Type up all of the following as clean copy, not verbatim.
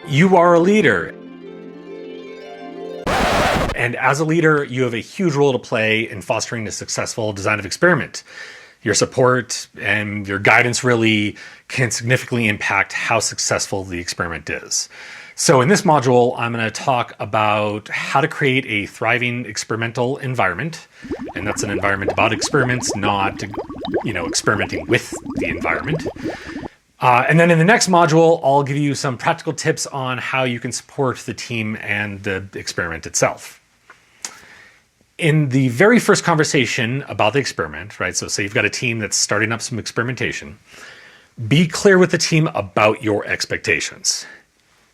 You are a leader. And as a leader, you have a huge role to play in fostering a successful design of experiment. Your support and your guidance really can significantly impact how successful the experiment is. So in this module, I'm going to talk about how to create a thriving experimental environment. And that's an environment about experiments, not, experimenting with the environment. And then in the next module, I'll give you some practical tips on how you can support the team and the experiment itself. In the very first conversation about the experiment, right? So say you've got a team that's starting up some experimentation, be clear with the team about your expectations.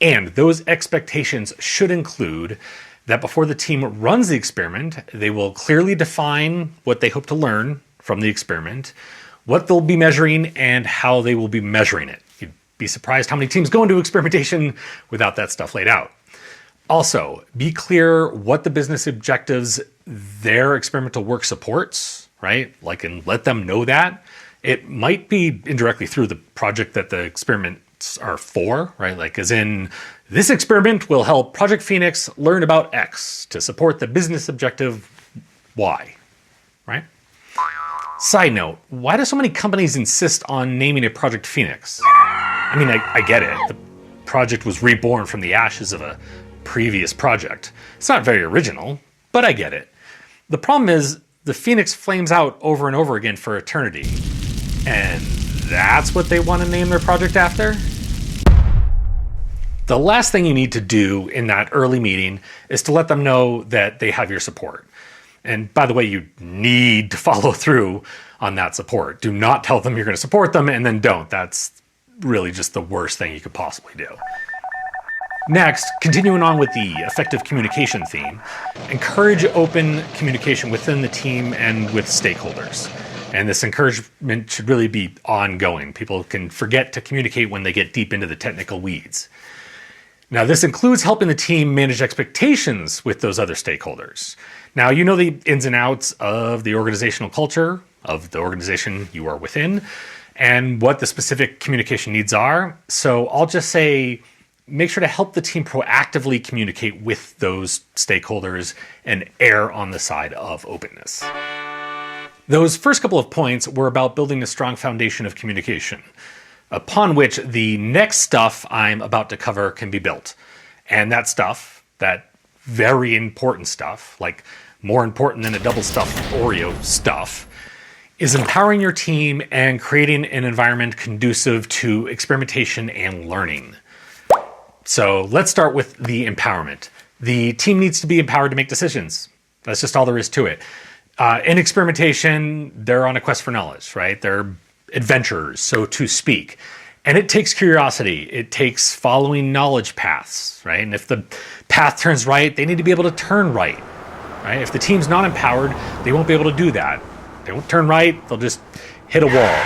And those expectations should include that before the team runs the experiment, they will clearly define what they hope to learn from the experiment, what they'll be measuring, and how they will be measuring it. You'd be surprised how many teams go into experimentation without that stuff laid out. Also, be clear what the business objectives their experimental work supports, right? And let them know that. It might be indirectly through the project that the experiments are for, right? As in, this experiment will help Project Phoenix learn about X to support the business objective Y, right? Side note, why do so many companies insist on naming it Project Phoenix? I get it. The project was reborn from the ashes of a previous project. It's not very original, but I get it. The problem is the Phoenix flames out over and over again for eternity. And that's what they want to name their project after? The last thing you need to do in that early meeting is to let them know that they have your support. And by the way, you need to follow through on that support. Do not tell them you're going to support them and then don't. That's really just the worst thing you could possibly do. Next, continuing on with the effective communication theme, encourage open communication within the team and with stakeholders. And this encouragement should really be ongoing. People can forget to communicate when they get deep into the technical weeds. Now, this includes helping the team manage expectations with those other stakeholders. Now, you know the ins and outs of the organizational culture of the organization you are within and what the specific communication needs are. So I'll just say, make sure to help the team proactively communicate with those stakeholders and err on the side of openness. Those first couple of points were about building a strong foundation of communication, upon which the next stuff I'm about to cover can be built. And that stuff, that very important stuff, like more important than a double stuffed Oreo stuff, is empowering your team and creating an environment conducive to experimentation and learning. So let's start with the empowerment. The team needs to be empowered to make decisions. That's just all there is to it. In experimentation, they're on a quest for knowledge, right? They're adventurers, so to speak. And it takes curiosity. It takes following knowledge paths, right? And if the path turns right, they need to be able to turn right, right? If the team's not empowered, they won't be able to do that. They won't turn right, they'll just hit a wall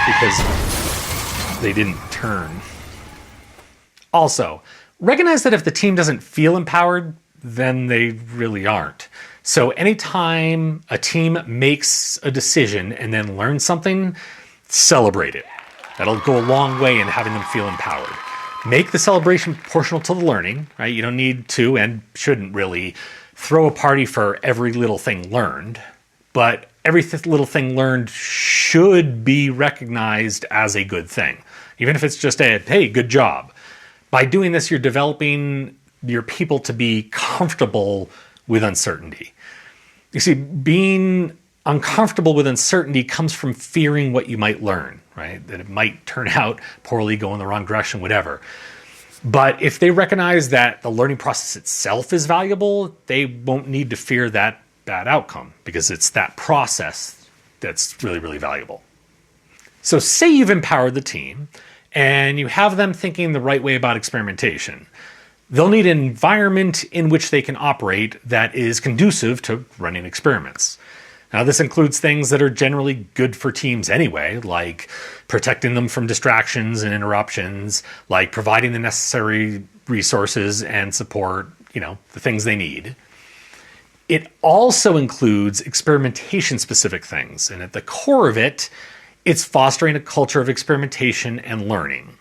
because they didn't turn. Also, recognize that if the team doesn't feel empowered, then they really aren't. So anytime a team makes a decision and then learns something, celebrate it. That'll go a long way in having them feel empowered. Make the celebration proportional to the learning, right? You don't need to and shouldn't really throw a party for every little thing learned, but every little thing learned should be recognized as a good thing, even if it's just a, hey, good job. By doing this, you're developing your people to be comfortable with uncertainty. You see, being uncomfortable with uncertainty comes from fearing what you might learn, right? That it might turn out poorly, go in the wrong direction, whatever. But if they recognize that the learning process itself is valuable, they won't need to fear that bad outcome because it's that process that's really, really valuable. So say you've empowered the team and you have them thinking the right way about experimentation. They'll need an environment in which they can operate that is conducive to running experiments. Now, this includes things that are generally good for teams anyway, like protecting them from distractions and interruptions, like providing the necessary resources and support, the things they need. It also includes experimentation-specific things, and at the core of it, it's fostering a culture of experimentation and learning.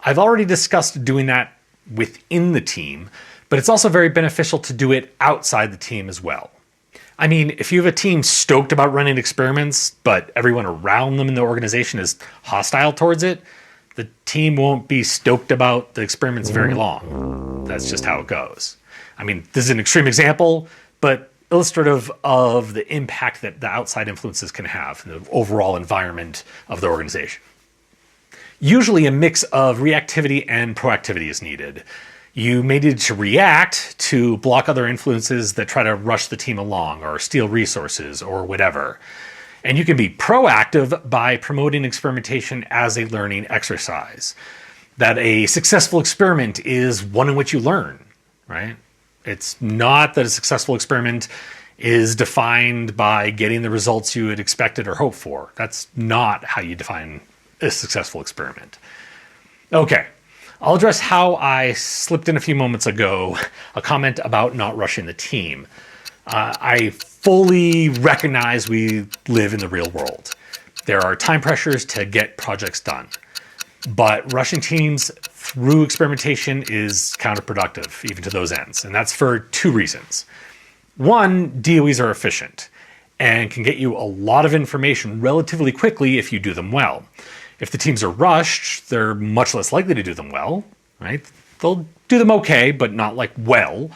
I've already discussed doing that within the team, but it's also very beneficial to do it outside the team as well. I mean, if you have a team stoked about running experiments, but everyone around them in the organization is hostile towards it, the team won't be stoked about the experiments very long. That's just how it goes. I mean, this is an extreme example, but illustrative of the impact that the outside influences can have in the overall environment of the organization. Usually a mix of reactivity and proactivity is needed. You may need to react to block other influences that try to rush the team along or steal resources or whatever. And you can be proactive by promoting experimentation as a learning exercise. That a successful experiment is one in which you learn, right? It's not that a successful experiment is defined by getting the results you had expected or hoped for. That's not how you define a successful experiment. Okay. I'll address how I slipped in a few moments ago a comment about not rushing the team. I fully recognize we live in the real world. There are time pressures to get projects done, but rushing teams through experimentation is counterproductive, even to those ends, and that's for two reasons. One, DOEs are efficient and can get you a lot of information relatively quickly if you do them well. If the teams are rushed, they're much less likely to do them well, right? They'll do them okay, but not like well.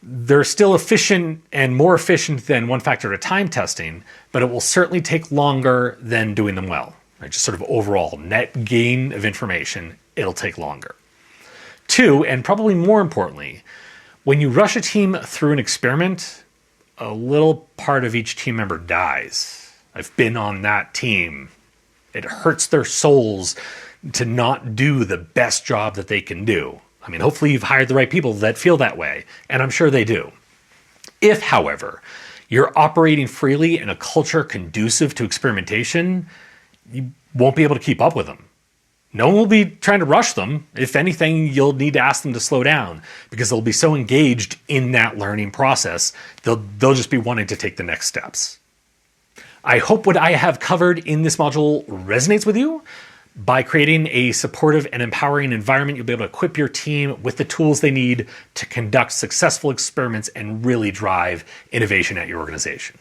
They're still efficient and more efficient than one factor at a time testing, but it will certainly take longer than doing them well. Right? Just sort of overall net gain of information, it'll take longer. Two, and probably more importantly, when you rush a team through an experiment, a little part of each team member dies. I've been on that team. It hurts their souls to not do the best job that they can do. I mean, hopefully you've hired the right people that feel that way, and I'm sure they do. If, however, you're operating freely in a culture conducive to experimentation, you won't be able to keep up with them. No one will be trying to rush them. If anything, you'll need to ask them to slow down because they'll be so engaged in that learning process, they'll just be wanting to take the next steps. I hope what I have covered in this module resonates with you. By creating a supportive and empowering environment, you'll be able to equip your team with the tools they need to conduct successful experiments and really drive innovation at your organization.